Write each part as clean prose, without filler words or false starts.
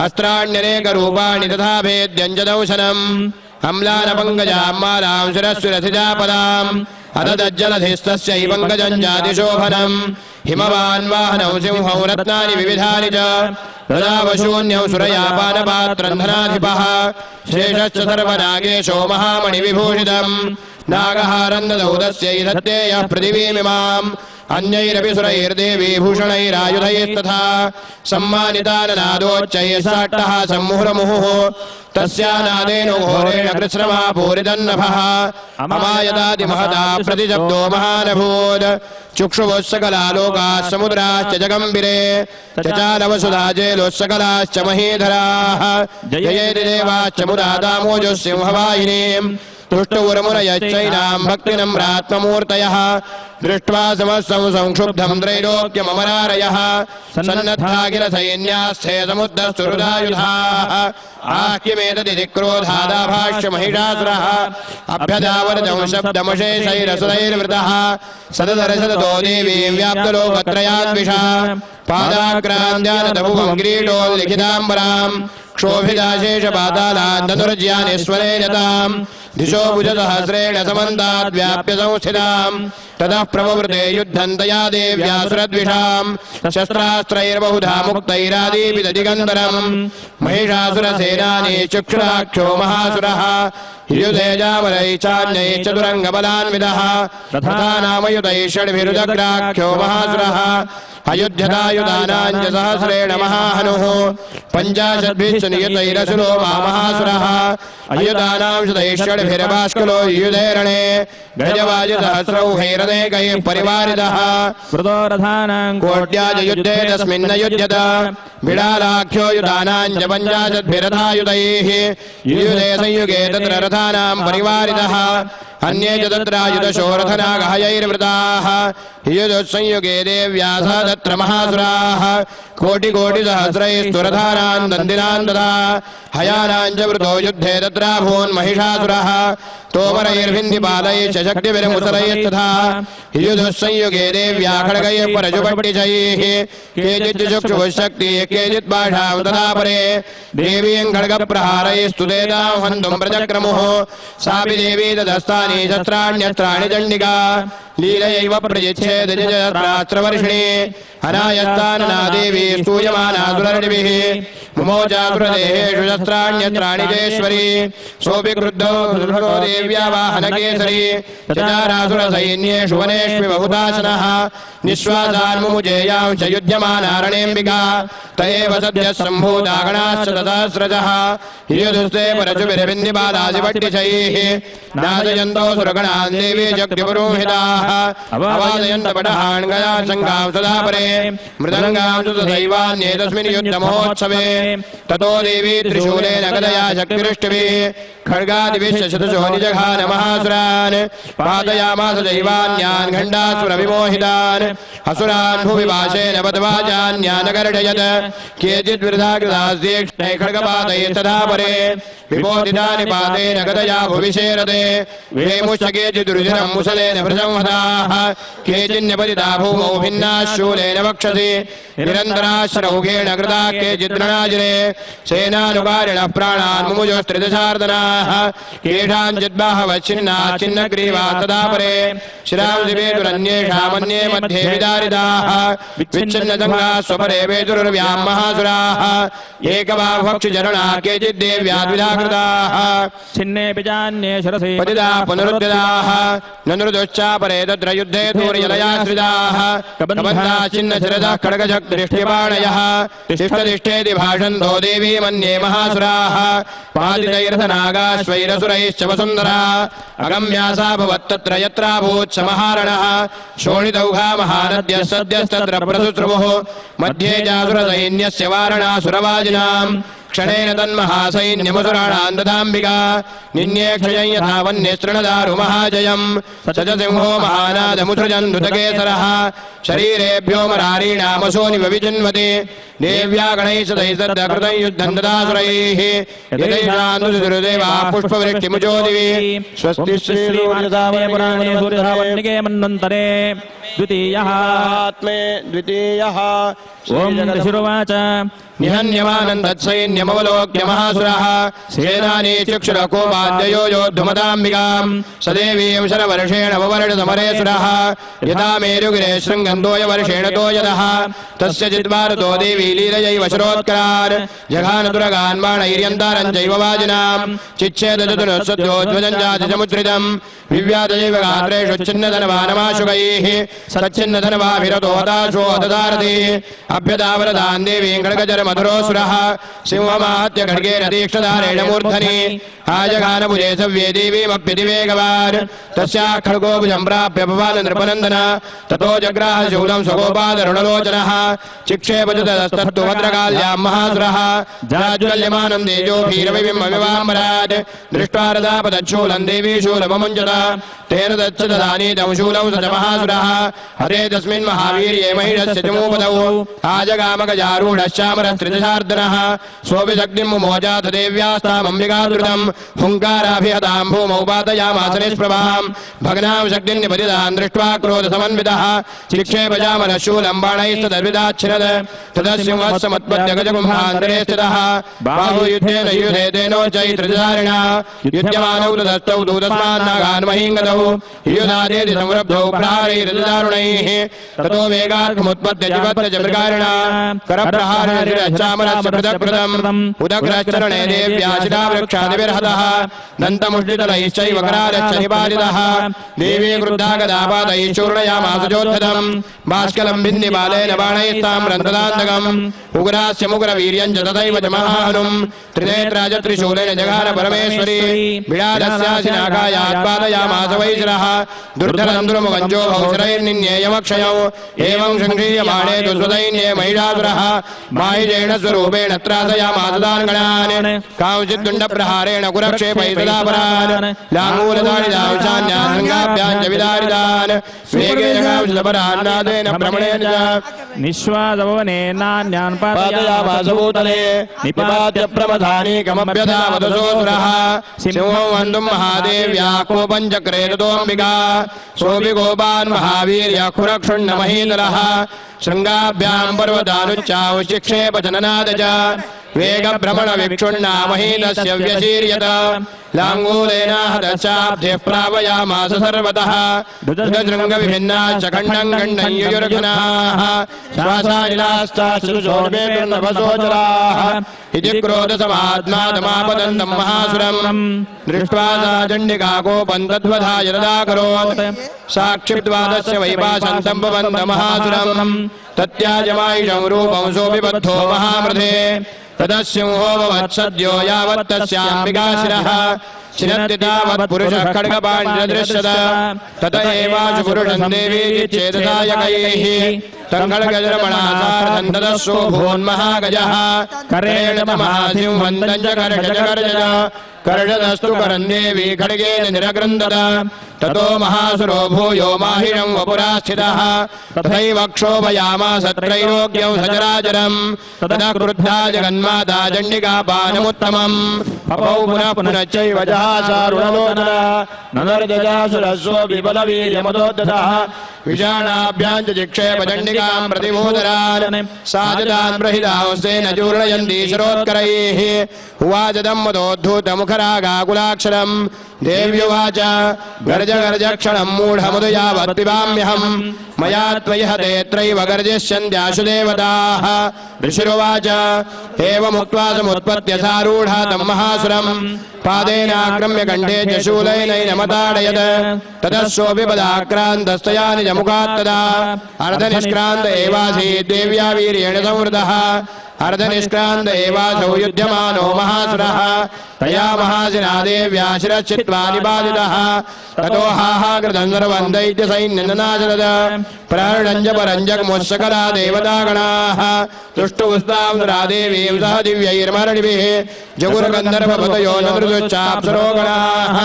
अस्त्राण्यनेकरूपाणि तथा भेद्यञ्जदौशनम् अम्लानपङ्कजाम्मालां शिरस्विरथिजापदाम् अदज्जलधिस्तस्यै पङ्कजम् जातिशोभनम् हिमवान्वाहनौ सिंहौ रत्नानि विविधानि च प्रदावशून्यौ सुरयापानपात्रम् धनाधिपः शेषश्च सर्वनागेशो महामणिविभूषितम् नागहारन्ददौ तस्यै धत्तेयः पृथिवीमिमाम् अन्यैरपि सुरैर्देवी भूषणैरायुधैस्तथा सम्मानिताननादोच्चैः साट्टः सम्मुहुरमुहुः तस्यानादेन घोरेण कृत्स्रमा पूरितन्नभः अमायदादिमहता प्रतिशब्दो महानभूत् चुक्षुवः सकला लोकाः समुद्राश्च जगम्बिरे चचालवसुधा जेलोत्सकलाश्च महीधराः जयेति देवाश्च मुदा दामोजः सिंहवाहिनीम् तुष्टुवुरमुरयश्चैनाम् भक्तिनम्रात्ममूर्तयः दृष्ट्वा समस्तं संक्षुब्धम् त्रैलोक्यममरारयः सन्नद्धाखिलसैन्यास्थे समुद्धस्तुरुदायुधाः आह्यमेतदिति क्रोधादाभाष्य महिषासुरः अभ्यदावरदं शब्दमशेषैरसुरैर्वृतः सददर्शदतो देवीं व्याप्तलोकत्रयाद्विषा पादाक्रान्त्यानतभुवं किरीटोल्लिखिताम्बराम् क्षोभिदाशेषपातालान् धनुर्ज्यानिस्वरेणताम् दिशो भुजसहस्रेण समन्ताद्व्याप्य संस्थिताम् ततः प्रववृते युद्धन्तया देव्या सुरद्विषाम् शस्त्रास्त्रैर्बहुधा मुक्तैरादीपितदिगन्धरम् महिषासुरसेनानी चक्षुराक्षो महासुरः युधेजामरैः चान्यैः चतुरङ्गबलान्वितः रथानामयुतैः षड्भिरुदग्राख्यो महासुरः अयुध्यतायुधानाञ्च सहस्रेण महाहनुः पञ्चाशद्भिश्च नियतैरसुरो महासुरः अयुधानां शतैः षड्भिर्बाष्कलो युधेरणे गजवायुसहस्रौहैरनेकैः परिवारितः कृतोरथानां कोट्याज युद्धे तस्मिन्न युध्यत बिडालाख्यो युधानाञ्च पञ्चाशद्भिरथायुधैः युयुधे संयुगे तत्र रथानां परिवारितः अन्ये च तत्रायुधशो रथनागहयैर्वृताः युयुधसंयुगे देव्या सह तत्र महासुराः कोटिकोटिसहस्रैस्तु रथानां दन्दिनां तथा हयानां च वृतो युद्धे तत्राभून् महिषासुरः तोमरैर्भिन्दिपालैश्च शक्तिभिर्मुसलैस्तथा युयुधसंयुगे देव्या खड्गैः परशुपट्टिशैः केचित् चक्षुःशक्तिः केचित् पाशां तथा परे देवीं खड्गप्रहारैस्तु तेषां हन्तुं प्रचक्रमुः सापि देवी तदस्तानि शस्त्राण्यस्त्राणि चण्डिका लीलयैव प्रजिच्छेदजत्रास्त्रवर्षिणी अनायस्तानना देवी स्तूयमाना सुरर्षिभिः मुमोचासुरदेहेषु शस्त्राण्यस्त्राणि चेश्वरी सोऽपि क्रुद्धो देव्या वाहनकेसरी चचारासुरसैन्येषु वनेष्वि बहुदासनः निःश्वासान्मुमुजेयां च युध्यमानारणेऽम्बिका त एव सद्यः सम्भूता गणाश्च तथास्रजः युयुधुस्ते परशुभिर्बिन्दिपालादिपट्टिशैः नादयन्तो सुरगणान् देवी जग्निपुरोहिताः अवादयन्तपटहान् गया शङ्कां सदा परे मृदङ्गां च तथैवान्येतस्मिन् युद्धमहोत्सवे ततो देवी त्रिशूलेन गदया शक्तिवृष्टिभिः खड्गादिभिश्च शतशो निजघान महासुरान् पादयामास दैवान्यान् खण्डासुरविमोहितान् असुरान् भुवि वाशेन पद्वाचान्यानगर्डयत् केचिद्वृथाकृतास्तीक्ष्णैः खड्गपातैस्तथा परे विबोधितानि पातेन गदया भुवि शेरते वेमुश्च केचिद्रुधिरम् मुसलेन प्रसंहताः केचिन्यपतिता भूमौ भिन्नाः शूलेन वक्षसि निरन्तराश्रौघेण कृताः केचिद्रणाजिरे सेनानुकारिणः प्राणान् मुमुजोस्त्रिदशार्दनाः केषाञ्चिद्बाहवच्छिन्नाः छिन्नग्रीवाः तदा परे शिरांसि वेदुरन्येषामन्ये मध्ये विदारिताः विच्छिन्नसङ्गाः स्वपरे वेदुर्व्यां महासुराः एकबाहुभक्षिचरणाः केचिद्देव्याद्विधा कृताः छिन्नेऽपि चान्ये शिरसि पतिताः पुनरुद्यताः ननृदुश्चापरे तत्र युद्धे धूर्यलयाश्रिताः कबन्धाः छिन्नशिरसः खड्गशक्तिष्ठिपाणयः तिष्ठतिष्ठेति भाषन्तो देवी मन्ये महासुराः पादितैरथनागाश्वैरसुरैश्च वसुन्धरा अगम्यासा भवत्तत्र यत्राभूत् समाहरणः शोणितौघा महानद्यः सद्यस्तत्र प्रसुश्रुवुः मध्ये चासुरसैन्यस्य वारणासुरवाजिनाम् क्षणेन तन्महासैन्यमसुराणाम् ददाम्बिका निन्ये क्षयं यथा वन्ये तृणदारु महाजयम् स च सिंहो महानादमुसृजन् धृतकेसरः शरीरेभ्यो मरारीणामसोनिव विचिन्वति देव्या गणैः सदैः सद्यकृतं युद्धं ददासुरैः यदैषान्दुसुरदेवाः पुष्पवृष्टिमुचो दिवि स्वस्ति श्रीसूर्यधामे पुराणे सूर्यधावन्निके मन्वन्तरे द्वितीयः आत्मे द्वितीयः ओम ऋषिरुवाच निहन्यमानं तत्सैन्यमवलोक्य महासुरः सेनानी चक्षुरकोपाद्ययो योद्धुमदाम्बिकां सदेवीं शरवर्षेण ववर्ष समरेसुरः यथा मेरुगिरे शृङ्गन्दोयवर्षेण तो यदः तस्य जिद्वारतो देवी लीलयैव शरोत्करान् जघानदुरगान् बाणैर्यन्तारं चैव वाजिनां चिच्छेदचतुरस्सद्योज्वजं जातिसमुद्रितं विव्यातैव गात्रेषु छिन्नधनवानमाशुकैः सच्छिन्नधनवाभिरतो हताशो ददारति अभ्यदावरदान् देवीं खड्गजरमधुरोऽसुरः सिंहमाहत्य खड्गेन दीक्षधारेण मूर्धनि आजघानभुजे सव्ये देवीमप्यतिवेगवान् तस्याः खड्गो भुजं प्राप्य भवान् नृपनन्दन ततो जग्राह शूलं स्वगोपादरुणलोचनः चिक्षेपजुतस्तत्तु भद्रकाल्यां महासुरः जाज्वल्यमानं तेजोभिरविबिम्बविवाम्बरात् दृष्ट्वा रदापदच्छूलं देवी शूलममुञ्चत तेन दच्छददानीतं शूलं स च महासुरः हरे तस्मिन् महावीर्ये महिषस्य चमूपदौ आजगामगजारूढश्चामरस्त्रिदशार्दनः सोऽपि शक्तिं मुमोजात देव्यास्तामम्बिकादृतं हुङ्काराभिहतां भूमौ पातयामास निष्प्रभां भग्नां शक्तिं निपतितां दृष्ट्वा क्रोधसमन्वितः चिक्षेपजामनः शूलं बाणैस्तदर्विदाच्छिनद तदस्सिंहस्समुत्पद्य गजकुम्भान्तरे स्थितः बाहुयुद्धेन युधे तेनोच्चैत्रधारिणा युध्यमानौ तदस्तौ दूतस्मान्नागान् महीङ्गतौ युधादेति संरब्धौ प्रहारैर्दारुणैः ततो वेगार्थमुत्पद्य जीवत्य च मृगारिणा करप्रहारेण शिरश्चामरस्य पृथक्कृतम् उदग्रश्चरणे देव्या शिलावृक्षादिभिर्हतः दन्तमुष्टितलैश्चैव करालश्च निपातितः देवी क्रुद्धा गदापातैः चूर्णयामास चोद्धतम् भास्कलं भिन्निबालेन बाणैस्ताम्रं तदान्तकम् उग्रास्य मुग्रवीर्यं च तथैव च महाहनुम् त्रिनेत्राज त्रिशूलेन जघान परमेश्वरी बिडालस्यासिनाकायात् पादयामास वैशिरः दुर्धरं दुर्मुखञ्जो भौशरैर्निन्येयमक्षयौ एवं शङ्क्रीयमाणे दुर्सदैन्ये महिषासुरः माहिजेण स्वरूपेण त्रासयामास दानगणान् कांचिद्दुण्डप्रहारेण कुरक्षेपैतदापरान् लाङ्गूलदाडिदांशान्यान् शृङ्गाभ्यां च विदारितान् वेगेन कांचिदपरान्नादेन भ्रमणेन च निःश्वासभवनेनान्यान् पादयामास भूतले निपात्य प्रमथानीकमभ्यधावदसोऽसुरः सिंहं हन्तुं महादेव्या कोपं चक्रे ततोऽम्बिका सोऽपि गोपान् महावीर्यः खुरक्षुण्णमहीतलः शृङ्गाभ्यां पर्वतानुच्चावशिक्षेपजननाद च वेगभ्रमणविक्षुण्णामहीतस्य व्यशीर्यत लाङ्गूलेनाहतश्चाब्धिः प्रावयामास सर्वतः धृतशृङ्गविभिन्नाश्च खण्डं खण्डं युयुर्घनाः श्वासानिलास्ताश्रुशोर्वेर्नभसोचराः इति क्रोधसमात्मादमापतन्तं महासुरम् दृष्ट्वा सा चण्डिका कोपं तद्वधाय तदाकरोत् साक्षिद्वादस्य वैपाशन्तं भवन्तमहासुरम् तत्याजमायुषं रूपं सोऽपि बद्धो महामृधे तदस्सिंहो वत्सद्यो यावत् तस्याम्बिका शिरः छिनत्ति तावत् पुरुषः खड्गपाण्ड्यदृश्यत तत एवाशु पुरुषं देवी चेतसायकैः तं खड्गजरमणा सार्धं तदस्सो भून्महागजः करेण महासिंहं च कर्षज कर्षदस्तु करं देवी खड्गेन निरग्रन्दत ततो महासुरो भूयो माहिरं वपुरा स्थितः तथैव क्षोभयामास त्रैलोक्यं सचराचरम् तदा क्रुद्धा जगन्माता चण्डिका पानमुत्तमम् पपौ पुनः पुनश्चैव जहासारुणलोचना ननर्दजासुरस्वोऽपि बलवीर्यमदोद्धतः विषाणाभ्यां च जिक्षेप चण्डिकां प्रतिमोदरान् सा च तान् प्रहितांस्तेन चूर्णयन्ती शरोत्करैः उवाचदं मदोद्धूतमुखरागाकुलाक्षरम् देव्युवाच गर्ज गर्ज क्षणं मूढमुदु यावत् पिबाम्यहम् मया त्वयि हते त्रैव गर्जिष्यन्त्याशु देवताः ऋषिरुवाच एवमुक्त्वा समुत्पत्य सारूढा तं महासुरम् पादेनाक्रम्य कण्ठे च शूलैनैनमताडयत् ततः सोऽपि पदाक्रान्तस्तया निजमुखात्तदा अर्धनिष्क्रान्त एवासीत् देव्या वीर्येण संवृतः अर्धनिष्क्रान्त एवासौ युध्यमानो महासुरः तया महासिना देव्या शिरश्चित्वा निपातितः ततो हाहाकृतं सर्वं दैत्यसैन्यनाशरद प्रहरणञ्च परञ्जग्मुस्सकला देवतागणाः तुष्टुस्तां सुरा देवीं सह दिव्यैर्मरणिभिः जगुर्गन्धर्वपतयो नृतुश्चाप्सरोगणाः।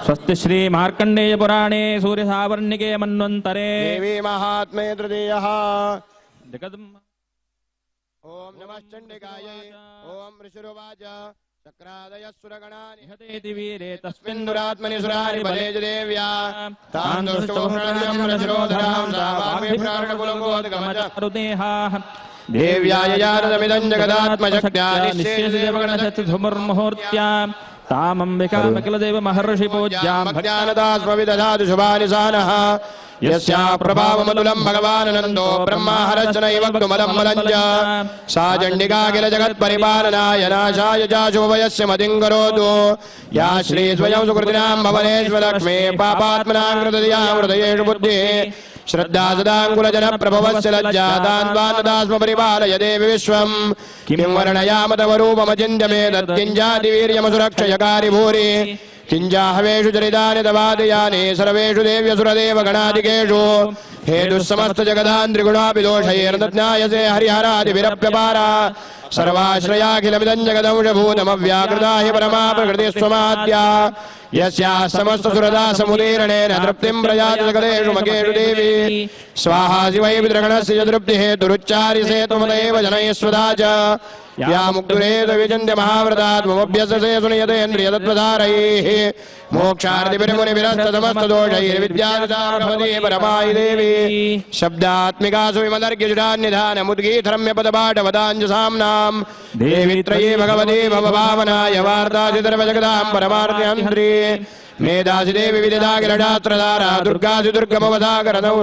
स्वस्ति श्री मार्कण्डेय पुराणे सूर्यसावर्णिके मन्वन्तरे देवी महात्म्ये तृतीयः। जगदम् ओम नमः चण्डिकायै। ओम ऋषिरुवाच चक्रादयस्सुरगणानि निहतेति वीरे तस्मिन् दुरात्मनि सुरारि बले च देव्या तान् दुष्टोषणशिरोधरां सावाग्विप्राणकुलकोदगमज रुदेहाः देव्याय यानदमिदं जगदात्मशक्त्या निश्चेदेवगणशक्तिधुमुर्मुहूर्त्या तामम्बिकामखिलदेव महर्षि पूज्यां भक्त्यानदास्मविदधातु शुभानि सानः यस्या प्रभावमतुलं भगवानन्दो ब्रह्माहरश्च नैव वक्तुमलं मलञ्च सा चण्डिका किल जगत्परिपालनाय नाशाय चाशोभयस्य मतिं करोतु या श्री स्वयं सुकृतिनां भवनेश्वरलक्ष्मी पापात्मनां कृतधिया हृदयेषु बुद्धिः श्रद्धा सदाङ्कुलजनप्रभवस्य लज्जा दान्वान्नदास्म परिपालय देवि विश्वम् किं वर्णयाम तव रूपमचिन्त्य मे दत्तिञ्जादिवीर्यमसुरक्षयकारि भूरि किञ्जाहवेषु चरितानि तवादयानि सर्वेषु देव्यसुरदेवगणादिकेषु हे दुःसमस्तजगदान्त्रिगुणापि दोषैर्नज्ञायसे हरिहरादिभिरप्यपारा सर्वाश्रयाखिलमिदं जगदंशभूतमव्याकृता हि परमा प्रकृतिस्त्वमाद्या यस्याः समस्तसुरदासमुदीरणेन तृप्तिं प्रयाति सकलेषु मकेषु देवी स्वाहा शिवै पितृगणस्य च तृप्तिः दुरुच्चार्यसे त्वमदेव जनैः स्वधा च या मुक्तुरेत विचिन्त्य महाव्रतात्मभ्यससे सुनियतेन्द्रियतत्त्वधारैः मोक्षार्थिभिर्मुनिभिरस्तमस्तदोषैर्विद्यादिता भवति परमायि देवी शब्दात्मिकासु विमदर्ग्यजुरान्निधानमुद्गीतरम्यपदपाठवदाञ्जसाम्नाम् देवी त्रयी भगवती भवभावनाय वार्तासिधर्मजगदां परमार्थ्यन्त्री मेधासि देवी विदितागिरडात्रधारा दुर्गासि दुर्गमवधाकरदौ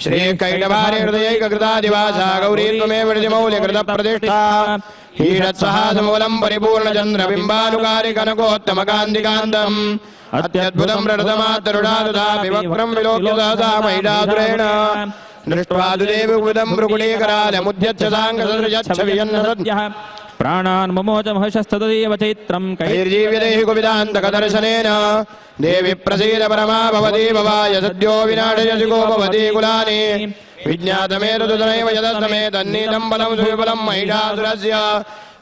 श्रीकैटभारे हृदयैककृतादिवासा गौरी त्वमेव मौल्यकृतप्रतिष्ठा हीरत्सहासमूलम् परिपूर्णचन्द्रबिम्बानुकारि कनकोत्तमकान्तिकान्तम् अत्यद्भुतं रडतमातरुडादुधापि वक्रं विलोक्य सहसा महिषासुरेण दृष्ट्वा दुदेवी उदं मृगुणीकरालमुद्यच्च साङ्गसदृशच्छवियन्नसद्यः प्राणान् ममोच महशस्तदेव चैत्रं कैर्जीव्यते हि कुविदान्तकदर्शनेन देवि प्रसीद परमा भवती भवाय सद्यो विनाशयसि को भवती कुलानि विज्ञातमेतदुतनैव यदस्तमे तन्नीतं बलं सुविबलं महिषासुरस्य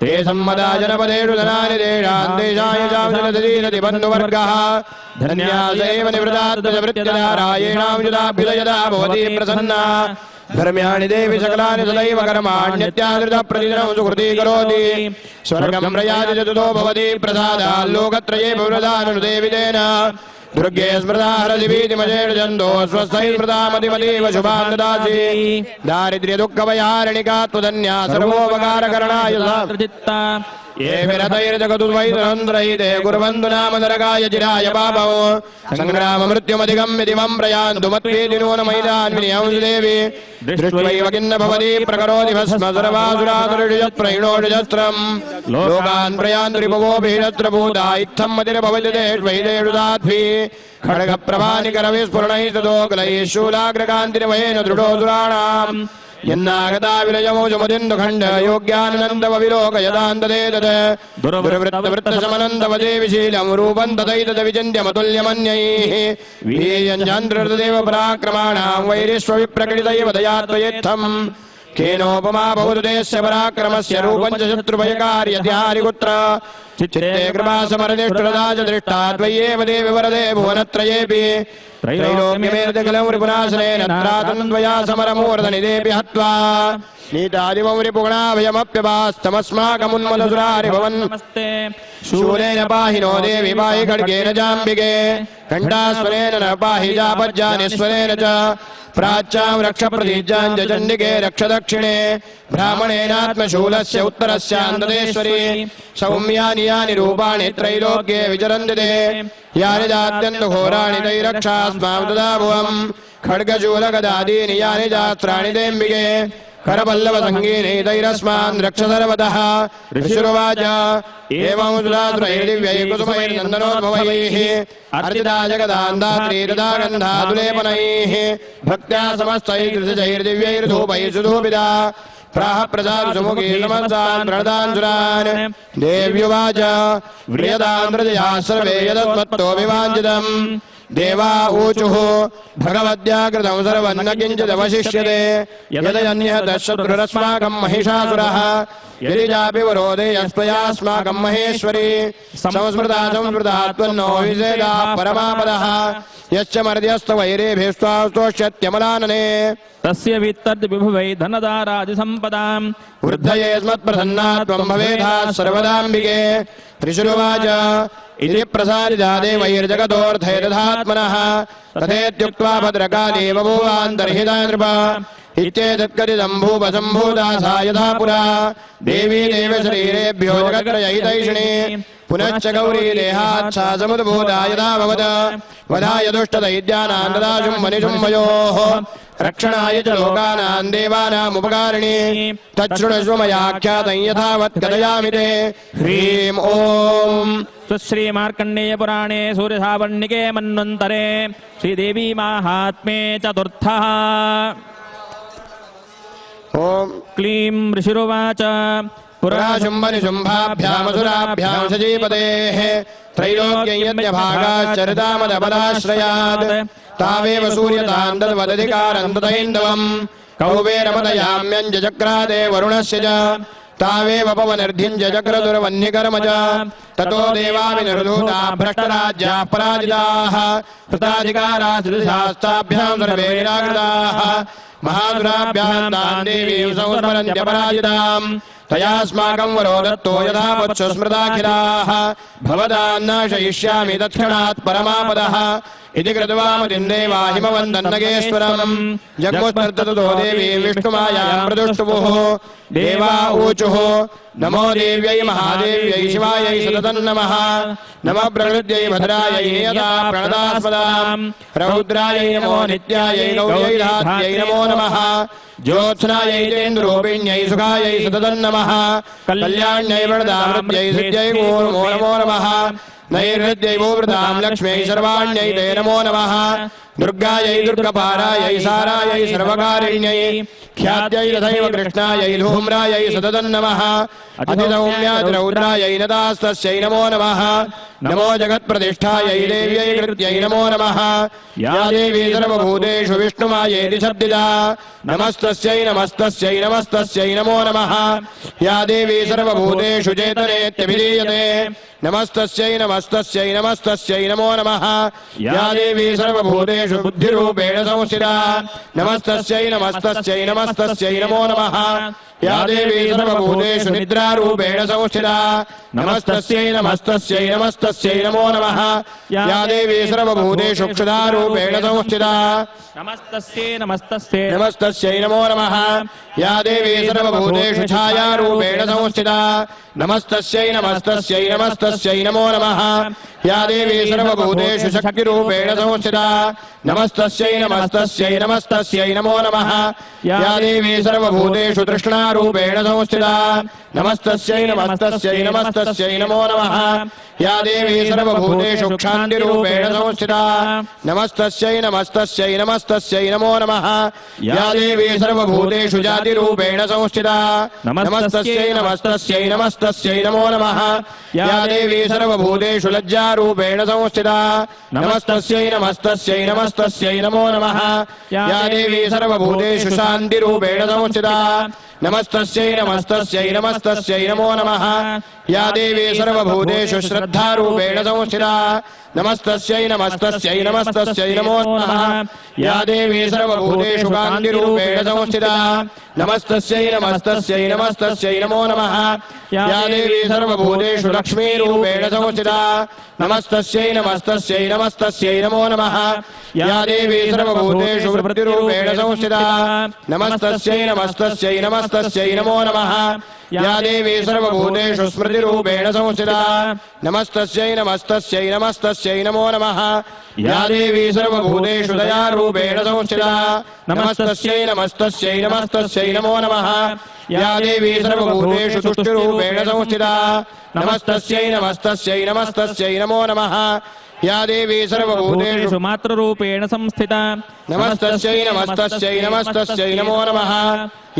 ते सम्मदा जनपदेषु धनानि तेषां तेषाय चावसनदीरति बन्धुवर्गः धन्यासेव निवृतात्मजवृत्यधारायेणां युधाभ्युदयदा भवती प्रसन्ना धर्म्याणि देवि सकलानि सदैव कर्माण्यत्यादृतः प्रतिदिनं सुकृती करोति स्वर्गं प्रयाति चतुतो भवति प्रसादाल्लोकत्रये बहुवृदानुदेवि तेन दुर्गे स्मृता हरदिभीतिमजेण जन्तो स्वस्थैः स्मृता मतिमतीव शुभान् ददासि दारिद्र्यदुःखभयारणिका त्वदन्या सर्वोपकारकरणाय चित्ता ये विरतैर्जगतु वैतरन्त्रैते कुर्वन्तु नाम नरकाय चिराय पापौ सङ्ग्राममृत्युमधिगम्य दिवं प्रयान्तु मत्वेति नूनमैदान् विनियांसि देवी दृष्ट्वैव किन्न भवति प्रकरोति भस्म सर्वासुरासुरयुजत्प्रैणोषजस्त्रम् लोकान् प्रयान्तु रिपवोभिरत्र भूता इत्थं मतिर्भवति तेष्वैतेषु दाद्भिः खड्गप्रभानिकरविस्फुरणैः तदोग्लैः शूलाग्रकान्तिर्वयेन दृढोऽसुराणाम् यन्नागता विलयमोजमुदिन्दुखण्ड योग्यानन्दवविलोकयदान्तदेतत् दुर्वृत्तवृत्तसमनन्दवदेविशीलं रूपं तथैतदविचिन्त्यमतुल्यमन्यैः वीर्यञ्जान्द्रदेव पराक्रमाणां वैरिष्वविप्रकटितैव दया त्वयेत्थम् केनोपमा बहुदेस्य पराक्रमस्य रूपं च शत्रुभयकार्यत्यारिकुत्र चित्ते कृपा समरनिष्ठुरदा च दृष्टा त्वय्येव देवि वरदे भुवनत्रयेऽपि त्रैलोक्यमेर्दखलं रिपुनाशनेन त्रातन्द्वया समरमूर्धनिदेऽपि हत्वा नीतादिवं रिपुगणाभयमप्यवास्तमस्माकमुन्मदसुरारिभवन् शूलेन पाहि नो देवि पाहि खड्गेन जाम्बिके घण्टास्वरेण न पाहि जापज्जानिस्वरेण च प्राच्यां रक्ष प्रतीज्यां च चण्डिके रक्ष दक्षिणे ब्राह्मणेनात्मशूलस्य उत्तरस्यान्तदेश्वरी सौम्यानि यानि रूपाणि त्रैलोक्ये विचरन्ति ते यानि जात्यन्तघोराणि तैरक्षास्मां तदा भुवम् खड्गशूलगदादीनि यानि जास्त्राणि तेऽम्बिके करपल्लवसङ्गीनि तैरस्मान् रक्ष सर्वतः ऋषिरुवाच एवं सुधातुरैर्दिव्यैः कुसुमैर्नन्दनोद्भवैः अर्चिता जगदान्धात्री तदा गन्धादुलेपनैः भक्त्या समस्तैः कृतजैर्दिव्यैर्धूपैः सुधूपिता प्राह प्रसाद सुमुखी समस्तान् प्रणतान् सुरान् देव्युवाच व्रियतां हृदयाः सर्वे यदस्मत्तोऽभिवाञ्छितम् देवा ऊचुः भगवद्याकृतं सर्वं न किञ्चिदवशिष्यते यदन्यः तच्छत्रुरस्माकं महिषासुरः यदि चापि वरोधे यस्त्वयास्माकं महेश्वरी संस्मृता संस्मृता त्वन्नो विषेदाः परमापदः यश्च मर्द्यस्तवैरेभिस्त्वास्तोष्यत्यमलानने तस्य वित्तद्विभुवै धनदारादिसम्पदाम् वृद्धये स्मत्प्रसन्ना त्वं भवेधा सर्वदाम्बिके ऋषिरुवाच इति प्रसारिता देवैर्जगतोऽर्थे दधात्मनः तथेत्युक्त्वा भद्रकाली बभूवान्तर्हिता नृप इत्येतत्कथितं भूपसम्भूता सा यथा पुरा देवी देवशरीरेभ्यो जगत्रयैतैषिणी पुनश्च गौरी देहात् सा समुद्भूता यथा भवत् वधाय दुष्टदैत्यानां ददाशुं मनिषुम्भयोः रक्षणाय च लोकानां देवानामुपकारिणी तच्छृणुष्व मयाख्यातं यथावत् कथयामि ते ह्रीं ॐ श्रीमार्कण्डेयपुराणे सूर्यसावर्णिके मन्वन्तरे श्रीदेवी माहात्म्ये चतुर्थः ॐ क्लीं ऋषिरुवाच पुराशुम्भनिशुम्भाभ्यामसुराभ्यां सजीपतेः त्रैलोक्यं यज्ञभागाश्चरितामदपदाश्रयात् तावेव सूर्यतां तद्वदधिकारं तथैन्दवम् कौबेरमदयाम्यञ्जचक्रादे वरुणस्य च तावेव पवनर्धिञ्च चक्रदुर्वह्निकर्म च ततो देवा विनिर्धूता भ्रष्टराज्याः पराजिताः कृताधिकाराः श्रुतिशास्त्राभ्यां सर्वे निराकृताः महासुराभ्यां तां देवीं संस्मरन्त्यपराजिताम् तयास्माकं वरो दत्तो यथा वत्सु स्मृताखिलाः भवतां नाशयिष्यामि तत्क्षणात् परमापदः इति कृत्वा मतिं देवा हिमवन्दन्नगेश्वरम् जग्मुस्ततो देवी विष्णुमायां प्रदुष्टुपुः देवा ऊचुः नमो देव्यै महादेव्यै शिवायै सततं नमः नमः प्रकृत्यै भद्रायै नियता प्रणदास्पदाम् रौद्रायै नमो नित्यायै गौर्यै धात्र्यै नमो नमः ज्योत्स्नायै चेन्द्रोपिण्यै सुखायै सततं नमः कल्याण्यै वरदामृत्यै सिद्ध्यै नमो नमः नैऋत्यै भूवृतां लक्ष्म्यै सर्वाण्यै ते नमो नमः दुर्गायै दुर्गपारायै सारायै सर्वकारिण्यै ख्यात्यै तथैव कृष्णायै धूम्रायै सततं नमः अतिसौम्यातिरौद्रायै नदास्तस्यै नमो नमः नमो जगत्प्रतिष्ठायै देव्यै कृत्यै नमो नमः या देवी सर्वभूतेषु विष्णुमायेति शब्दिता नमस्तस्यै नमस्तस्यै नमस्तस्यै नमो नमः या देवी सर्वभूतेषु चेतनेत्यभिधीयते नमस्तस्यै नमस्तस्यै नमस्तस्यै नमो नमः या देवी सर्वभूतेषु बुद्धिरूपेण संस्थिता नमस्तस्यै नमस्तस्यै नमस्तस्यै नमो नमः या देवी सर्वभूतेषु निद्रारूपेण संस्थिता नमस्तस्यै नमस्तस्यै नमस्तस्यै नमो नमः या देवी सर्वभूतेषु क्षुधारूपेण संस्थिता नमस्तस्यै नमस्तस्यै नमस्तस्यै नमो नमः या देवी सर्वभूतेषु छायारूपेण संस्थिता नमस्तस्यै नमस्तस्यै नमस्तस्यै नमो नमः या देवी सर्वभूतेषु शक्तिरूपेण संस्थिता नमस्तस्यै नमस्तस्यै नमस्तस्यै नमो नमः या देवी सर्वभूतेषु तृष्णारूपेण संस्थिता नमस्तस्यै नमस्तस्यै नमस्तस्यै नमो नमः या देवी सर्वभूतेषु क्षान्तिरूपेण संस्थिता नमस्तस्यै नमस्तस्यै नमस्तस्यै नमो नमः या देवी सर्वभूतेषु जातिरूपेण संस्थिता नमस्तस्यै नमस्तस्यै नमस्तस्यै नमो नमः या देवी सर्वभूतेषु लज्जारूपेण संस्थिता नमस्तस्यै नमस्तस्यै नमस्तस्यै नमो नमः या देवी सर्वभूतेषु शान्तिरूपेण संस्थिता नमस्तस्यै नमस्तस्यै नमस्तस्यै नमो नमः या देवी सर्वभूतेषु श्रद्धारूपेण संस्थिता नमस्तस्यै नमस्तस्यै नमस्तस्यै नमो नमः या देवी सर्वभूतेषु कान्तिरूपेण संस्थिता नमस्तस्यै नमस्तस्यै नमस्तस्यै नमो नमः या देवी सर्वभूतेषु लक्ष्मीरूपेण संस्थिता नमस्तस्यै नमस्तस्यै नमस्तस्यै नमो नमः या देवी सर्वभूतेषु वृत्तिरूपेण संस्थिता नमस्तस्यै नमस्तस्यै नमस्तस्यै नमो नमः या देवी सर्वभूतेषु स्मृतिरूपेण संस्थिता नमस्तस्यै नमस्तस्यै नमस्तस्यै नमो नमः या देवी सर्वभूतेषु दयारूपेण संस्थिता नमस्तस्यै नमस्तस्यै नमस्तस्यै नमो नमः या देवी सर्वभूतेषु तुष्टिरूपेण संस्थिता नमस्तस्यै नमस्तस्यै नमस्तस्यै नमो नमः या देवी सर्वभूतेषु भूतेषु मातृरूपेण संस्थिता नमस्तस्यै नमस्तस्यै नमस्तस्यै नमो नमः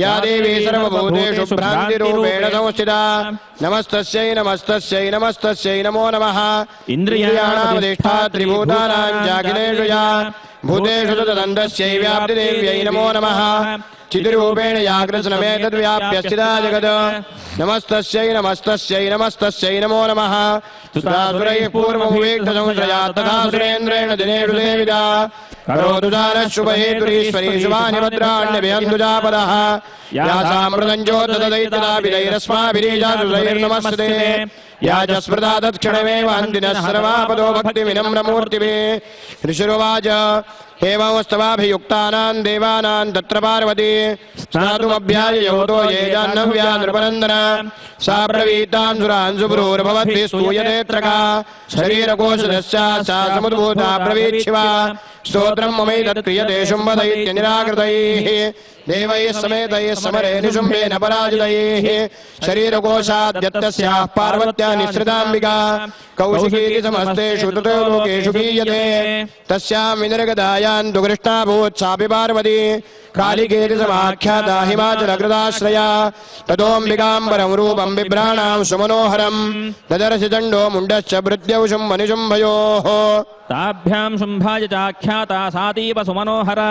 या देवी सर्वभूतेषु भ्रान्तिरूपेण संस्थिता नमस्तस्यै नमस्तस्यै नमस्तस्यै नमो नमः इन्द्रियाणामधिष्ठात्री भूतानां चाखिलेषु या भूतेषु तदन्तस्यै व्याप्तिदेव्यै नमो नमः चितिरूपेण या कृष्णमेतद्व्याप्य स्थिता जगत् नमस्तस्यै नमस्तस्यै नमस्तस्यै नमो नमः सुरासुरैः पूर्वमुवेक्षसंश्रया तथा सुरेन्द्रेण दिनेषु देविता करोतु दानः शुभहेतुरीश्वरी शुभानि भद्राण्यभिहन्तुजापदः या साम्प्रदञ्जोतदैत्यदाभिदैरस्माभिरीजासुरैर्नमस्ते या च स्मृता तत्क्षणमेव हन्तिनः सर्वापदो भक्तिविनम्रमूर्तिभिः ऋषिरुवाच एवमस्तवाभियुक्तानां देवानां तत्र पार्वती स्नातुमभ्याययोतो ये जाह्नव्या नृपनन्दन सा ब्रवीतां सुरान् सुब्रूर्भवद्भिः स्तूयतेऽत्रका शरीरकोशदस्या सा समुद्भूता ब्रवीच्छिवा स्तोत्रं ममैतत्क्रियते शुम्भदैत्यनिराकृतैः देवैः समेतैः समरे निशुम्भेन पराजितैः शरीरकोशाद्यत्तस्याः पार्वत्या निःसृताम्बिका कौशिकीति समस्तेषु ततो लोकेषु गीयते तस्यां विनिर्गतायान्तु कृष्णाभूत् सापि पार्वती कालिकेति समाख्याता हिमाचलकृताश्रया ततोऽम्बिकाम्बरं रूपं बिभ्राणां सुमनोहरं ददर्शि चण्डो मुण्डश्च भृत्यौ शुम्भनिशुम्भयोः ताभ्यां शुम्भाय चाख्याता सातीव सुमनोहरा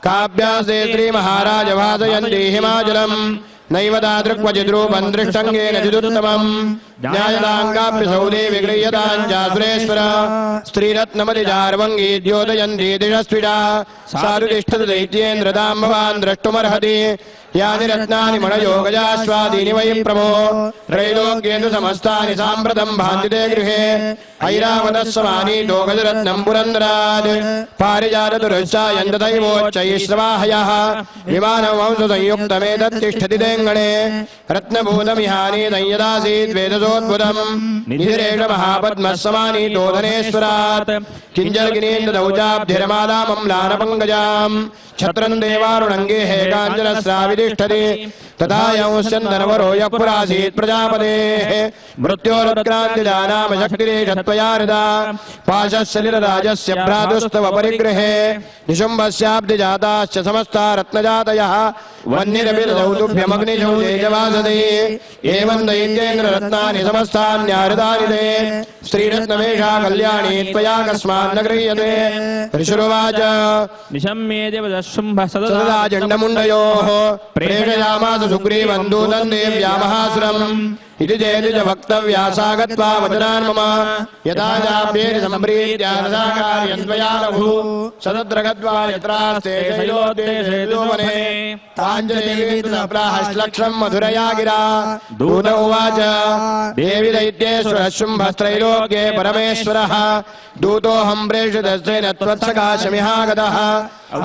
काव्यास्ते श्रीमहाराज भासयन्ति हिमाचलम् नैव तादृक्वचिद्रूपं दृष्टङ्गेन चिदुत्तमम् ज्ञायताङ्गाभ्यसौ देवि गृह्यताञ्चासुरेश्वर स्त्रीरत्नमतिचार्वङ्गी द्योतयन्ती दिशस्विडा सारुतिष्ठति दैत्येन्द्रतां भवान् द्रष्टुमर्हति यानि रत्नानि मणयोगजाश्वादीनि वै प्रभो त्रैलोक्येषु समस्तानि साम्प्रतं भान्तिते गृहे ऐरावतः समानीतो गजरत्नं पुरन्दरात् पारिजातदुरुश्चायन् तथैवोच्चैः श्रवाहयः विमानवंशसंयुक्तमेतत्तिष्ठति तेङ्गणे रत्नभूतमिहानीतं यदासीत् वेदसोद्भुतम् निधिरेष महापद्मः समानीतो धनेश्वरात् किञ्जलगिनीन्द्रदौजाब्धिरमालामम्लानपङ्कजाम् छत्रं देवारुणङ्गे हे काञ्चनस्रावितिष्ठति तथा यंस्यन्दनवरो यः पुरासीत् प्रजापतेः मृत्योरुत्क्रान्तिदानाम शक्तिरेष त्वया पाशस्सलिलराजस्य भ्रातुस्तव परिग्रहे निशुम्भस्याब्धिजाताश्च समस्ता रत्नजातयः वह्निरभिर्दौतुभ्यमग्निशौ तेजवासते एवं दैत्येन्द्ररत्नानि समस्तान्याहृतानि ते श्रीरत्नमेषा कल्याणी त्वया कस्मान्न गृह्यते ऋषिरुवाच निशम्ये देवदशुम्भः सदा चण्डमुण्डयोः प्रेषयामास सुग्रीवं दूतं देव्या महासुरम् इति चेति च वक्तव्या सा गत्वा वचनान् मम यथा चाप्येति सम्प्रीत्या तथा कार्यं त्वया लघु सतत्र गत्वा यत्रास्ते शैलोद्देशे ताञ्जलिप्राहश्लक्ष्मं मधुरया गिरा दूत उवाच देवि दैत्येश्वरः शुम्भस्त्रैलोक्ये परमेश्वरः दूतोऽहं प्रेषितस्तेन त्वत्सकाशमिहागतः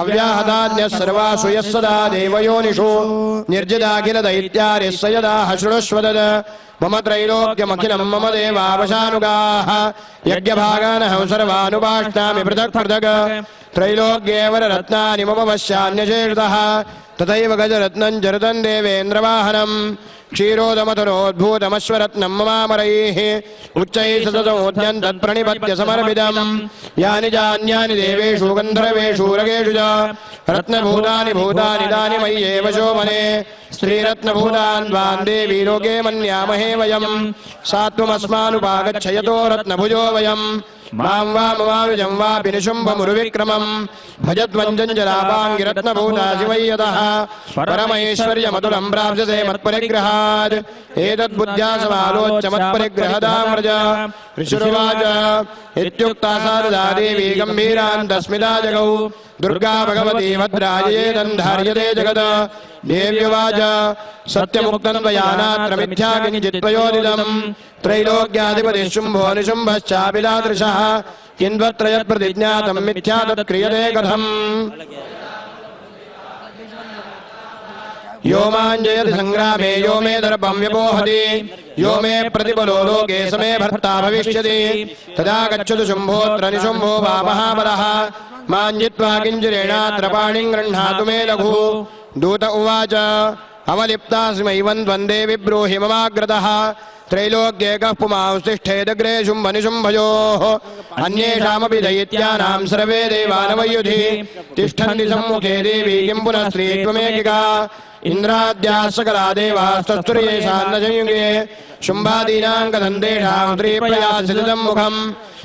अव्याहतान्यः सर्वासु यः सदा देवयोनिषु निर्जिताखिल दैत्यारिः स यदाह शृणुष्वदत् मम त्रैलोक्यमखिलं मम देवावशानुगाः यज्ञभागानहं सर्वानुपाष्टामि पृथक् पृथक् त्रैलोक्ये वररत्नानि मम वश्यान्यशेषतः तथैव गजरत्नं जरुतं देवेन्द्रवाहनं क्षीरोदमथरोद्भूतमश्वरत्नं ममामरैः उच्चैः सततमोद्यं तत्प्रणिपत्य समर्पितं यानि चान्यानि देवेषु गन्धर्वेषु रगेषु च रत्नभूतानि भूतानि तानि मय्येव शोभने स्त्रीरत्नभूतान् द्वान् देवी लोके मन्यामहे वयं सा त्वमस्मानुपागच्छ यतो रत्नभुजो वयं मां वा ममाविजं वापि निशुम्भमुरुविक्रमम् भजद्वञ्जञ्जलापाङ्गिरत्नभूता शिवय्यतः परमैश्वर्यमतुलं प्राप्स्यसे मत्परिग्रहात् एतद्बुद्ध्या समालोच्य मत्परिग्रहदामृज ऋषिरुवाच इत्युक्ता सारदा देवी गम्भीरान्तस्मिता जगौ दुर्गा भगवती भद्रायेदन्धार्यते जगत् देव्युवाच सत्यमुक्तं त्वया नात्र मिथ्या किञ्चित् त्वयोदितं त्रैलोक्याधिपतिः शुम्भो निशुम्भश्चापि तादृशः किन्वत्र यत्प्रतिज्ञातं मिथ्या तत्क्रियते कथम् यो मां जयति संग्रामे यो मे दर्पं व्यपोहति यो मे प्रतिबलो लोके स मे भर्ता भविष्यति तदा गच्छतु शुम्भोऽत्र निशुम्भो वा महाबलः मां जित्वा किञ्चिरेणात्र पाणिं गृह्णातु मे लघु दूत उवाच अवलिप्तास्मैवन् वन्दे विब्रूहि ममाग्रतः त्रैलोक्येकः पुमांस्तिष्ठेदग्रे शुम्भनिशुम्भयोः अन्येषामपि दैत्यानां सर्वे देवानवयुधि तिष्ठन्ति सम्मुखे देवी किं पुनः स्त्री त्वमेकिका इन्द्राद्याः सकला देवास्तस्तुर्येषां न संयुगे शुम्भादीनां कथन्तेषां स्त्रीप्रयासितं मुखम्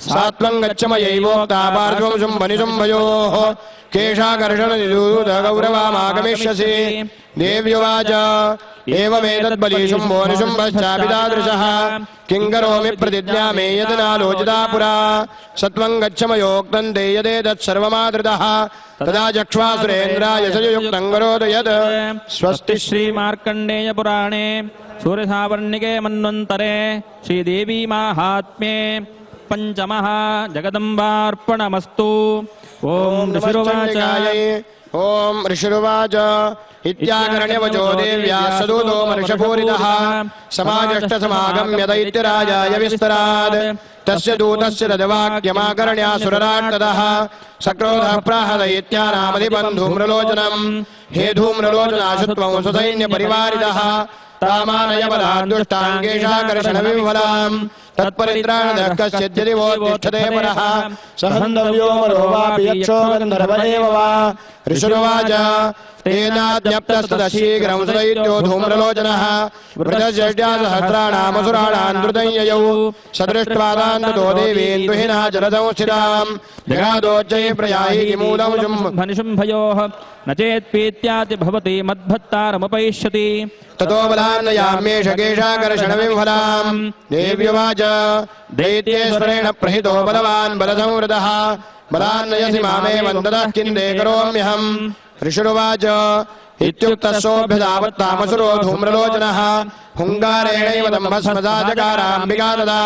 सात्वं गच्छ मयैवोक्ता पार्श्वं शुम्भनिशुम्भयोः केशाकर्षणनिरूढगौरवामागमिष्यसि देव्युवाच एवमेतद्बली शुम्भो निशुम्भश्चापि तादृशः किं करोमि प्रतिज्ञा मे यदनालोचिता पुरा सत्वं गच्छ मयोक्तं ते यदेतत्सर्वमादृतः तदा चक्ष्वासुरेन्द्राय सयुक्तं करोतु यत् स्वस्ति श्रीमार्कण्डेय पुराणे सूर्यसावर्णिके मन्वन्तरे श्रीदेवी माहात्म्ये पंचमः जगदम्बार्पणमस्तु। ओम ऋषिरुवाच ओम ऋषिरुवाच इत्याकर्ण्यवचो देव्या सदूतो मनुष्यपूरितः समाजष्टसमागम्य दैत्यराजाय विस्तरात् तस्य दूतस्य तद्वाक्यमाकर्ण्यासुरराट्ततः सक्रोधः प्राह दैत्यानामधिपन् धूम्रलोचनम् हे धूम्रलोचनाशुत्वं स्वसैन्यपरिवारितः तामानय बलाद्दुष्टाङ्गेशाकर्षणविह्वलाम् तत्परित्राणदः कश्चिद्यदि वो तिष्ठते परः सहन्दव्यो मरो वापि यक्षो गन्धर्व एव वा। ऋषिरुवाच तेनाज्ञप्तस्ततः शीघ्रं सदैत्यो धूम्रलोचनः वृतज्येष्ठ्या सहस्राणामसुराणां द्रुतं ययौ सदृष्ट्वा तां ततो देवीं दुहिना जलसंस्थितां जगादोच्चैः प्रयाहि किमूलं शुम्भनिशुम्भयोः न चेत्पीत्याति भवति मद्भत्तारमुपैष्यति ततो बलान्नयाम्येष केशाकर्षणविह्वलाम्। देव्युवाच दैत्येश्वरेण प्रहितो बलवान् बलसंवृतः बलान्नयसि मामेव ततः किं ते करोम्यहम्। ऋषिरुवाच इत्युक्तः सोऽभ्यधावत्तामसुरो धूम्रलोचनः हुङ्गारेणैव दम्भस्मदा जगाराम्बिका तदा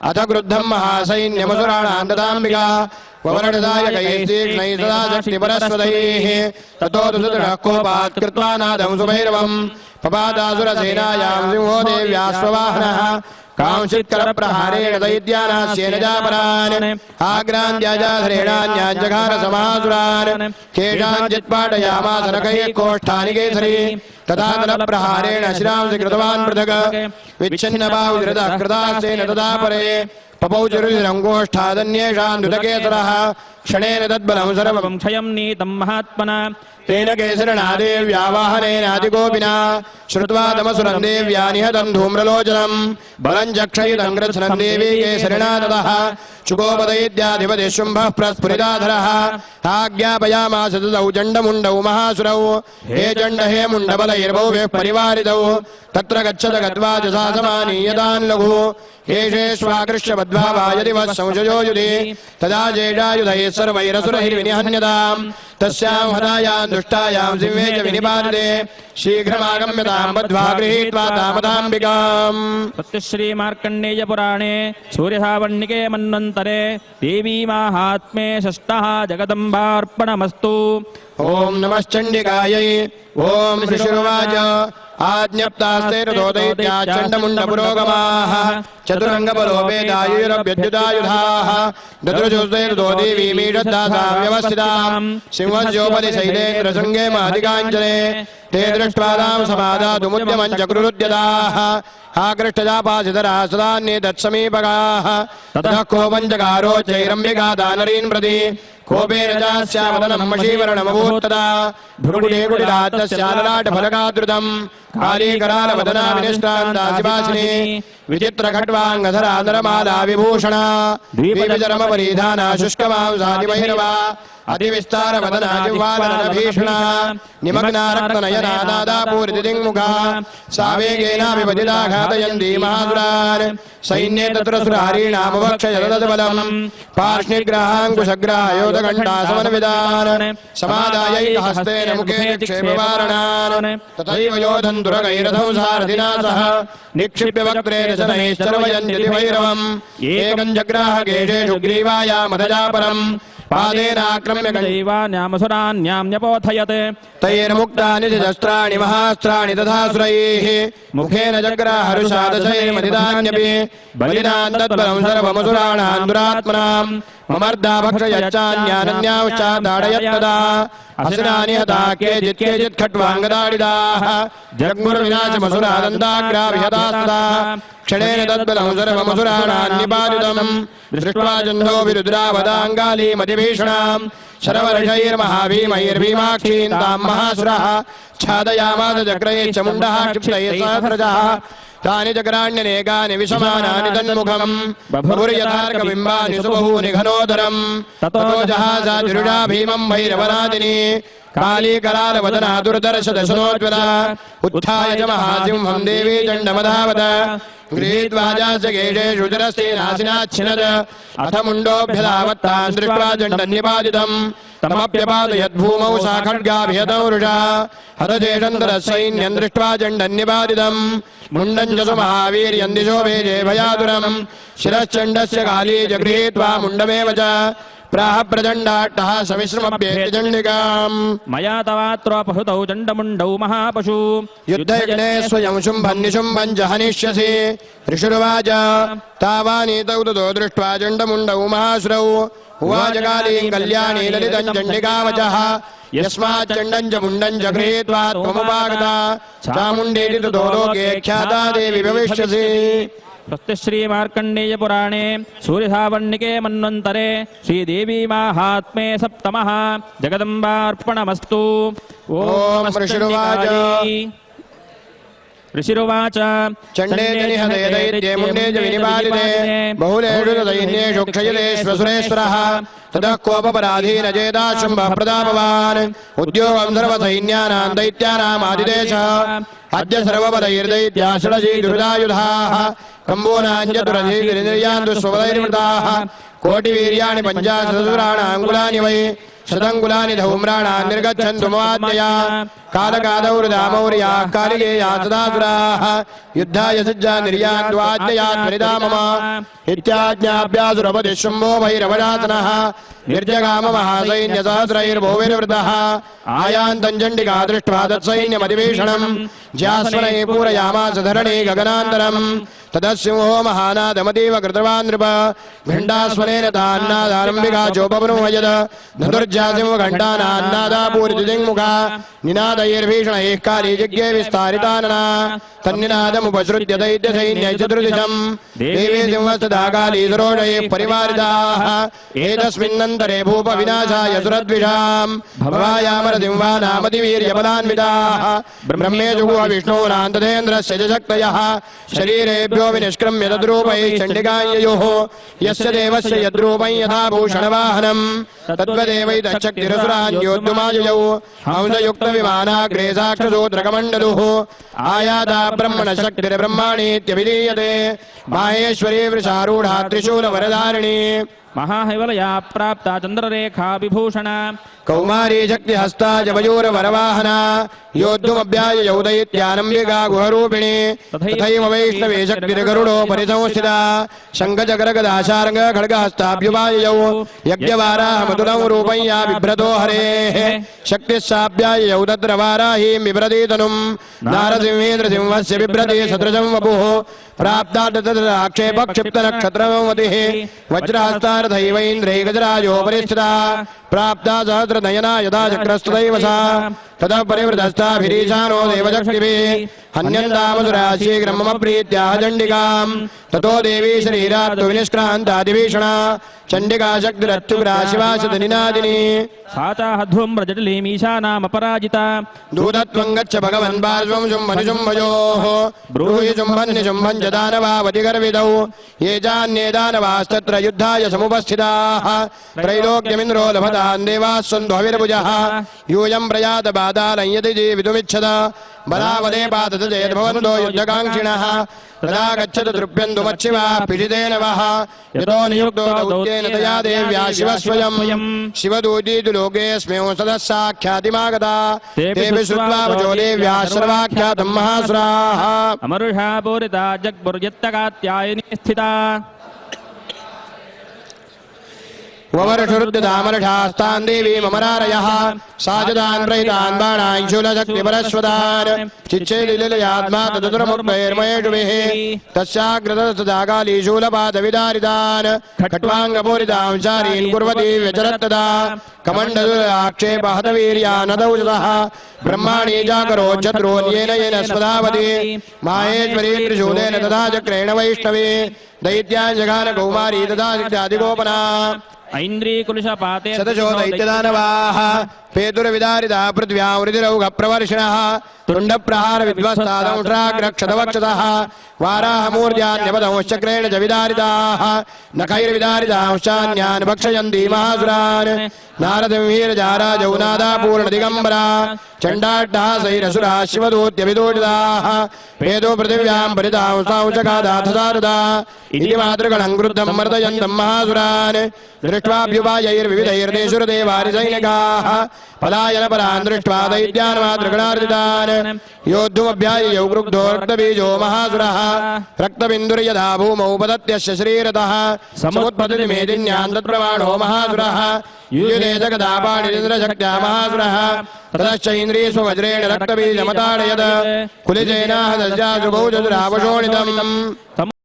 अथ क्रुद्धं महासैन्यमसुराणां ददाम्बिका ववर्णदायकैः तीक्ष्णैः सदा शक्तिपरस्वदैः ततो दुसुदृढः कोपात् कृत्वा नादं सुभैरवम् पपादासुरसेनायां सिंहो देव्याश्ववाहनः कांचित्करप्रहारेण दैत्यानास्येन जापरान् आग्रान्त्याजाधरेणान्याञ्जघार समासुरान् केषाञ्चित् पाटयामास नखैः कोष्ठानि केसरी तथा तलप्रहारेण शिरांसि कृतवान् पृथक् विच्छिन्नबाहुधृतः कृतास्तेन तदा परे पपौचरुधिरङ्गोष्ठादन्येषां धृतकेसरः क्षणेन तद्बलं सर्वं क्षयं नीतं महात्मना तेन केसरिणा देव्या वाहनेनादिगोपिना श्रुत्वा तमसुरं देव्या निहतं धूम्रलोचनं बलं चक्षयुतं कृत्स्नं देवी केसरिणा ततः चुकोपदैत्याधिपतिः शुम्भः प्रस्फुरिताधरः आज्ञापयामास तदौ चण्डमुण्डौ महासुरौ हे चण्ड हे मुण्डबलैर्बहुभिः परिवारितौ तत्र गच्छत गत्वा च सा समानीयतान् लघु हेषेष्वाकृष्यबद्ध्वा यदि वः संशयो युधि तदा जेडायुधैः सर्वैरसुरैर्विनिहन्यताम् तस्यां हतायां दुष्टायां सिंहे च विनिपातिते शीघ्रमागम्यतां बद्ध्वा गृहीत्वा तामदाम्बिकाम्। सत्यश्रीमार्कण्डेय पुराणे सूर्यसावर्णिके मन्वन्तरे देवी माहात्म्ये षष्ठः जगदम्बार्पणमस्तु। ओम नमश्चण्डिकायै ओम ऋषिरुवाच आज्ञप्तास्ते रथो दैत्या चण्डमुण्डपुरोगमाः चतुरङ्गबलोपेदायुरभ्यद्युतायुधाः ददृशुस्ते रथो देवीमीषद्दासां व्यवस्थिताम् सिंहस्योपरि शैलेन्द्रशृङ्गे महतिकाञ्चने ते दृष्ट्वा तां समादातुमुद्यमं चक्रुरुद्यताः आकृष्टजापासितराः सदान्ये तत्समीपगाः ततः कोपञ्चकारोच्चैरम्बिका दानरीन् प्रति कोपेन चास्यावदनं मषीवर्णमभूत्तदा भ्रुकुटीकुटिलातस्याललाटफलकादृतम् कालीकरालवदना विनिष्टान्तासिवासिनी विचित्रखड्वाङ्गधरा नरमाला विभूषणा द्वीपचरमपरिधाना शुष्कमांसादिभैरवा अतिविस्तारवदना जिह्वालनभीषणा निमग्ना रक्तनयना नादापूरितिदिङ्मुखा सा वेगेनाभिपतिता घातयन्ती महासुरान् सैन्ये तत्र सुरहरीणामभक्षय तदबलम् पार्ष्णिग्रहाङ्कुशग्राहयोधघण्टा समन्वितान् समादायैकहस्तेन मुखे निक्षेपवारणान् तथैव योधन् दुरगैरथं सारथिना सह निक्षिप्य वक्त्रेण शनैश्चर्वयन्ति भैरवम् एकम् जग्राह केशेषु ग्रीवायामधजापरम् पादेनाक्रम्य दैवान्यामसुरान्याम्यपोथयत् तैर्मुक्तानि शस्त्राणि महास्त्राणि तथासुरैः मुखेन जग्राहरुषादशैर्मदिदान्यपि बलिदान् तद्बलं सर्वमसुराणां दुरात्मनां ममर्दा भक्षयच्चान्यानन्याश्चादाडयत्तदा असनानि हता केचित् खट्वाङ्गदाडिदाः जग्मुर्विनाशमसुरादन्ताग्राभिहतास्तदा क्षणेन तद्बलं सर्वमसुराणान्निपातितम् दृष्ट्वा जन्धो विरुद्रावदाङ्गालीमतिभीषणाम् शरवर्षैर्महाभीमैर्भीमाक्षीन् ताम् महासुरः छादयामास चक्रैश्च मुण्डः क्षिप्तैः सहस्रजः तानि चक्राण्यनेकानि विषमानानि तन्मुखम् बभुर्यथार्कबिम्बानि सुबहूनि घनोदरम् ततो जहासा जुरुडा भीमम् भैरवनादिनी काली करालवदना दुर्दर्श दशनोज्ज्वला उत्थाय च महासिंहम् देवी चण्डमधावत गृहीत्वाजास्य केशेषु जरस्तेनासिनाच्छिनद अथ मुण्डोऽभ्यधावत्तान् दृष्ट्वा चण्डन्निपातितम् तमप्यपातयद्भूमौ सा खड्गाभिहतौ वृषा हतचेषन्तरसैन्यम् दृष्ट्वा चण्डन्निपातितम् मुण्डम् च सुमहावीर्यम् दिशो भेजे भयातुरम् शिरश्चण्डस्य काली च गृहीत्वा मुण्डमेव च प्राह प्रचण्डाट्टः सविश्रमभ्येति चण्डिकाम् मया तवात्रोपहृतौ चण्डमुण्डौ महापशु युद्धयज्ञे स्वयं शुम्भन् निशुम्भम् च हनिष्यसि ऋषुर्वाच तावानीतौ ततो दृष्ट्वा चण्डमुण्डौ महासुरौ उवाच कालीम् कल्याणी ललितम् चण्डिकावचः यस्मात् चण्डम् च मुण्डम् च गृहीत्वा त्वमुपागता चामुण्डेति ततो लोके ख्याता देवी भविष्यसि। स्वस्ति श्रीमार्कण्डेय पुराणे सूर्यधावण्यके मन्वन्तरे श्रीदेवी माहात्म्ये सप्तमः जगदम्बार्पणमस्तु। ओम ऋषिरुवाच ऋषिरुवाच चण्डे च निहते दैत्ये मुण्डे च विनिपातिते बहुलेषु च दैन्येषु क्षयते श्वसुरेश्वरः ततः कोपपराधीन चेता शुम्भः प्रतापवान् उद्योगम् सर्वसैन्यानाम् दैत्यानाम् आदिदेशः अद्य सर्वपदैर्दैत्याः षडशी दुर्दायुधाः कम्बोनाम् चतुरधिर्यान् दुष्वपदैर्वृताः कोटिवीर्याणि पञ्चाशदुराणाङ्गुलानि वै शतङ्गुलानि धूम्राणाम् निर्गच्छन्तु ममाज्ञया कालकादौर्दामौर्याः कालिकेयाः सदासुराः युद्धाय सज्जा निर्यान् द्वाज्ञया त्वरिता मम इत्याज्ञाभ्यासुरपतिः शुम्भो भैरवशासनः निर्जगाम महासैन्यसहस्रैर्भुविर्वृतः आयान्तम् चण्डिका दृष्ट्वा तत्सैन्यमतिभीषणम् ज्यास्वनैः पूरयामास धरणे गगनान्तरम् ततः सिंहो महानादमतीव कृतवान् नृप घण्टास्वनेन तान्नादारम्भिका चोपब्रूहयद धनुर्जासिंह घण्टानान्नादा पूरितुदिङ्मुखा निनादैर्भीषणैः काली जिज्ञे विस्तारितानना तन्निनादमुपसृत्य दैत्यसैन्यैः चतुर्दिशम् देवी सिंहस्तदा काली सरोषैः परिवारिताः एतस्मिन्नन्तरे भूपविनाशाय सुरद्विषाम् भवायामरसिंहानामतिवीर्यबलान्विताः ब्रह्मे जुगुह विष्णोरान् तथेन्द्रस्य च शक्तयः शरीरेभ्यो विनिष्क्रम्य तद्रूपैः चण्डिकाययोः यस्य देवस्य यद्रूपं यथा भूषणवाहनम् तद्वदेवैतच्छक्तिरसुरान्योद्धुमाययौ हंसयुक्तविमानाग्रे साक्षसूत्रकमण्डलुः आयाता ब्रह्मणशक्तिर्ब्रह्माणीत्यभिधीयते माहेश्वरी वृषारूढा त्रिशूलवरधारिणी महाहैवलया प्राप्ता चन्द्ररेखा विभूषण कौमारी शक्तिहस्ता जमयूरवरवाहना योद्धुमभ्याययौ दैत्यानम्बिका गुहरूपिणी तथैव वैष्णवी शक्तिर्गरुडो परिसंस्थिता शङ्खचक्रगदाशार्ङ्ग खड्गहस्ताभ्युपाययौ यज्ञवाराहमतुलं रूपं या बिभ्रतो हरेः शक्तिः साभ्याययौ तत्र वाराहीं बिभ्रतीतनुम् नारसिंहेन्द्रसिंहस्य बिभ्रति सदृशं वपुः प्राप्ता तत्राक्षेपक्षिप्तनक्षत्रमतिः वज्रहस्तारथैवैन्द्रै गजराजोपरिस्थिता प्राप्ता सहस्रनयना यदा चक्रस्तदैव सा ततः परिवृतस्थाभिरीशानो देवशक्तिभिः हन्यन्तामसुरा शीघ्रमप्रीत्याह चण्डिकाम् ततो देवी शरीरात्तु विनिष्क्रान्तादिभीषणा चण्डिका शक्तिरत्युग्रा शिवा शतनिनादिनी सा चाहध्वम्रजटिलीमीशानामपराजिता दूतत्वं गच्छ भगवन् पार्श्वं शुम्भनिशुम्भयोः ब्रूहि शुम्भन्निशुम्भं च दानवावतिगर्वितौ ये चान्ये दानवास्तत्र युद्धाय समुपस्थिताः त्रैलोक्यमिन्द्रो लभतान् देवाः सन्ध्वविर्भुजः यूयं प्रयात बादालं यदि जीवितुमिच्छत बलावदे पातत चेद्भवन्तो युद्धकाङ्क्षिणः तदा गच्छतु तृप्यन्तु मच्छिवाः पिषितेन वः यतो नियुक्तो दौत्येन तया देव्या शिवः स्वयं शिवदूतीतु लोकेऽस्मिन् सदः साख्यातिमागता तेऽपि श्रुत्वा वचो देव्याः सर्वाख्यातं महासुराः अमरुषा पूरिता जग्मुर्यत्तकात्यायनी स्थिता ववर्षरुद्यदामर्षास्तान् देवीममरारयः साजदान् प्रहितान् बाणान् शूलशक्तिपरश्वतान् चिच्छेदिलयात्मा तदुरमुग्मैर्मयेषुभिः तस्याग्रतस्तदाकाली शूलपादविदारितान् खट्वाङ्गपूरितां चारीन् कुर्वती व्यचरत्तदा कमण्डलुराक्षेपहतवीर्यानदौषधः ब्रह्माणि जाकरोच्छत्रोन्येन येन स्वधावति माहेश्वरी त्रिशूलेन तथा चक्रेण वैष्णवी दैत्यान् जगान कौमारी तथा शिक्षादिगोपना ऐन्द्रीकुलशपाते शतशो दैत्यदानवाः पेतुर्विदारिता पृथिव्यां रुधिरौघप्रवर्षिणः तुण्डप्रहार विध्वस्तादंष्ट्राग्रक्षतवक्षतः वाराहमूर्ध्यान्यपदंश्चक्रेण च विदारिताः नखैर्विदारितांश्चान्यान् भक्षयन्ति महासुरान् नारदं वीरजाराजौ नादापूर्णदिगम्बरा चण्डाट्टहासैरसुराः शिवदूत्यभिदूषिताः वेदो पृथिव्यां परितांस्तांशकादाथसारुदा इति मातृगणं क्रुद्धं मर्दयन्तं महासुरान् दृष्ट्वाभ्युपायैर्विविधैर्देशुरदेवारिसैनिकाः पलायनपरान् दृष्ट्वा दैत्यान् मातृगणार्जितान् योद्धुमभ्याययौ क्रुद्धोऽर्धबीजो महासुरः रक्तबिन्दुर्यदा भूमौ पतत्यस्य श्रीरतः समुत्पतति मेदिन्यान् तत्प्रमाणो महासुरः युयुधे जगदापाणिरिन्द्रशक्त्या महासुरः ततश्चैन्द्रियस्ववज्रेण रक्तबीजमताडयत् कुलिजेनाह दस्याशुभौ चतुरावशोणितम्